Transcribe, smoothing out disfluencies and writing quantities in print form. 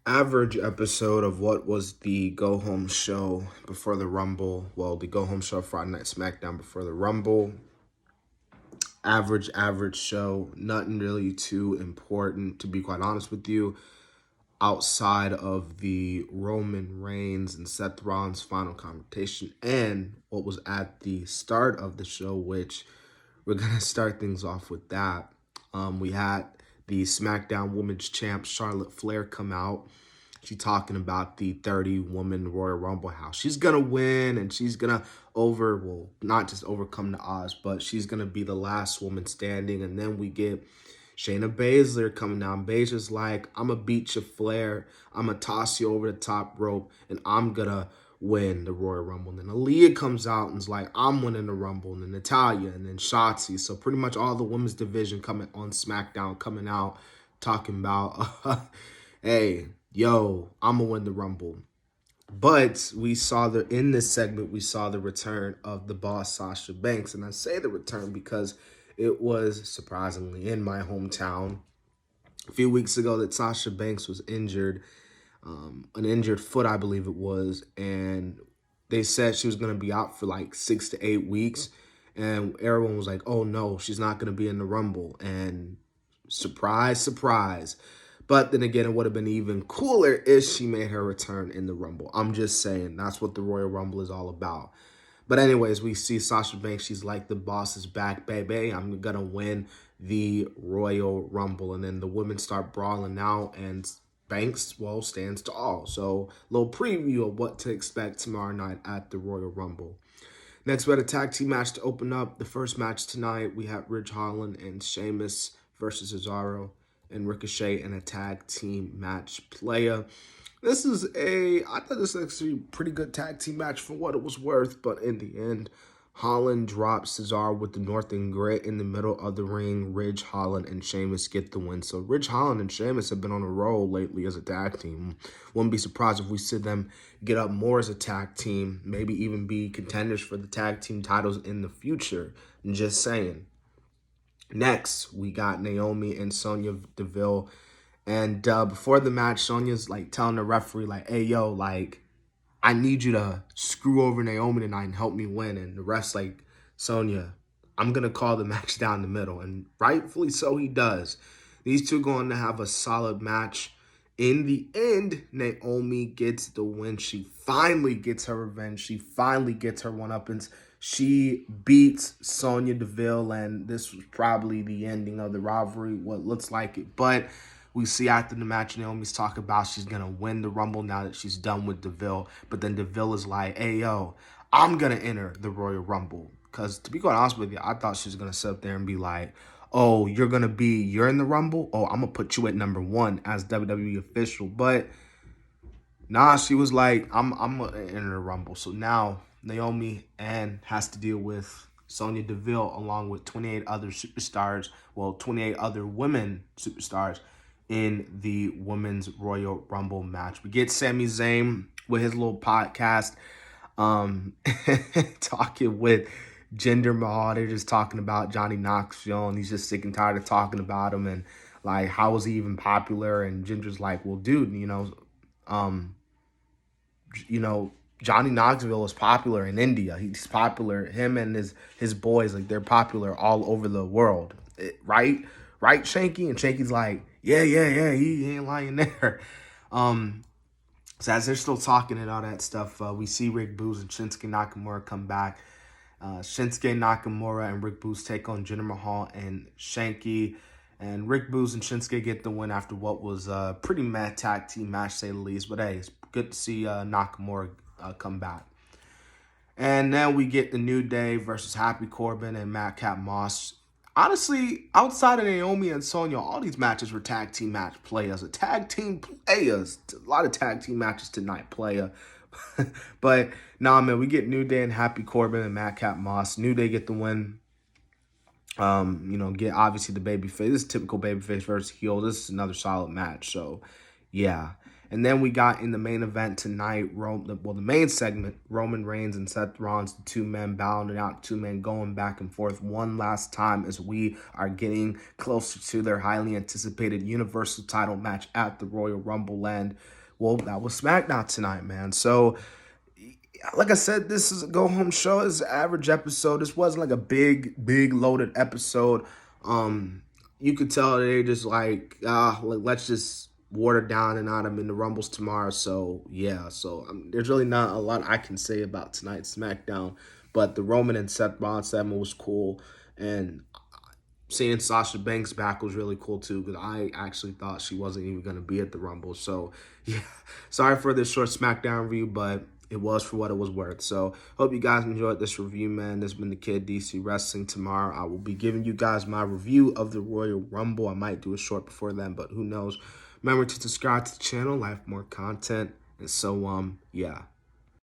average episode of what was the go home show before the Rumble. Well, the go home show Friday Night SmackDown before the Rumble. Average show. Nothing really too important, to be quite honest with you, outside of the Roman Reigns and Seth Rollins final confrontation and what was at the start of the show, which we're going to start things off with that. We had the SmackDown Women's Champ Charlotte Flair come out. She's talking about the 30-woman Royal Rumble, how she's going to win and she's going to not just overcome the odds, but she's going to be the last woman standing. And then we get Shayna Baszler coming down. Baszler's like, I'm going to beat you, Flair. I'm going to toss you over the top rope, and I'm going to win the Royal Rumble. And then Aaliyah comes out and is like, I'm winning the Rumble. And then Natalya, and then Shotzi. So pretty much all the women's division coming on SmackDown coming out talking about, hey, yo, I'm going to win the Rumble. But in this segment, we saw the return of the boss, Sasha Banks. And I say the return because it was surprisingly in my hometown a few weeks ago that Sasha Banks was injured, an injured foot, I believe it was. And they said she was going to be out for like 6 to 8 weeks. And everyone was like, oh no, she's not going to be in the Rumble. And surprise, surprise. But then again, it would have been even cooler if she made her return in the Rumble. I'm just saying, that's what the Royal Rumble is all about. But anyways, we see Sasha Banks. She's like, the boss is back, baby. I'm going to win the Royal Rumble. And then the women start brawling out, and Banks, well, stands tall. So a little preview of what to expect tomorrow night at the Royal Rumble. Next, we had a tag team match to open up. The first match tonight, we have Ridge Holland and Sheamus versus Cesaro and Ricochet in a tag team match. Playa. I thought this was actually a pretty good tag team match for what it was worth, but in the end, Holland drops Cesaro with the North and Grit in the middle of the ring. Ridge Holland and Sheamus get the win. So Ridge Holland and Sheamus have been on a roll lately as a tag team. Wouldn't be surprised if we see them get up more as a tag team, maybe even be contenders for the tag team titles in the future. I'm just saying. Next, we got Naomi and Sonia Deville. And before the match, Sonia's like telling the referee, like, hey, yo, like, I need you to screw over Naomi tonight and help me win. And the ref's like, Sonia, I'm going to call the match down the middle. And rightfully so, he does. These two going to have a solid match. In the end, Naomi gets the win. She finally gets her revenge. She finally gets her one-uppings. She beats Sonya Deville, and this was probably the ending of the rivalry, what looks like it. But we see after the match, Naomi's talking about she's going to win the Rumble now that she's done with Deville. But then Deville is like, hey, yo, I'm going to enter the Royal Rumble. Because to be quite honest with you, I thought she was going to sit up there and be like, oh, you're in the Rumble? Oh, I'm going to put you at number 1 as WWE official. But nah, she was like, I'm going to enter the Rumble. So now Naomi has to deal with Sonya Deville along with 28 other superstars, 28 other women superstars in the Women's Royal Rumble match. We get Sami Zayn with his little podcast talking with Jinder Mahal. They're just talking about Johnny Knoxville, and he's just sick and tired of talking about him and like, how was he even popular? And Jinder's like, well, dude, Johnny Knoxville is popular in India. He's popular. Him and his boys, like, they're popular all over the world. Right, Shanky? And Shanky's like, yeah, he ain't lying there. So as they're still talking and all that stuff, we see Rick Boogs and Shinsuke Nakamura come back. Shinsuke Nakamura and Rick Boogs take on Jinder Mahal and Shanky. And Rick Boogs and Shinsuke get the win after what was a pretty mad tag team match, to say the least. But hey, it's good to see Nakamura come back. And then we get the New Day versus Happy Corbin and Madcap Moss. Honestly, outside of Naomi and Sonya, all these matches were tag team match players. A lot of tag team matches tonight, player. But nah, man, we get New Day and Happy Corbin and Madcap Moss. New Day get the win. Get obviously the babyface. This is typical babyface versus heel. This is another solid match. So, yeah. And then we got in the main event tonight, the main segment, Roman Reigns and Seth Rollins, the two men battling it out, two men going back and forth one last time as we are getting closer to their highly anticipated Universal title match at the Royal Rumble. And, well, that was Smackdown tonight, man. So, like I said, this is a go-home show. It's an average episode. This wasn't like a big loaded episode. You could tell they just like let's just water down and out. I'm in the Rumbles tomorrow. So, yeah. So, there's really not a lot I can say about tonight's SmackDown. But the Roman and Seth Rollins segment was cool. And seeing Sasha Banks back was really cool too, because I actually thought she wasn't even going to be at the Rumble. So, yeah, sorry for this short SmackDown review, but it was for what it was worth. So, hope you guys enjoyed this review, man. This has been the Kid DC Wrestling. Tomorrow, I will be giving you guys my review of the Royal Rumble. I might do a short before then, but who knows. Remember to subscribe to the channel, live more content. And so, yeah.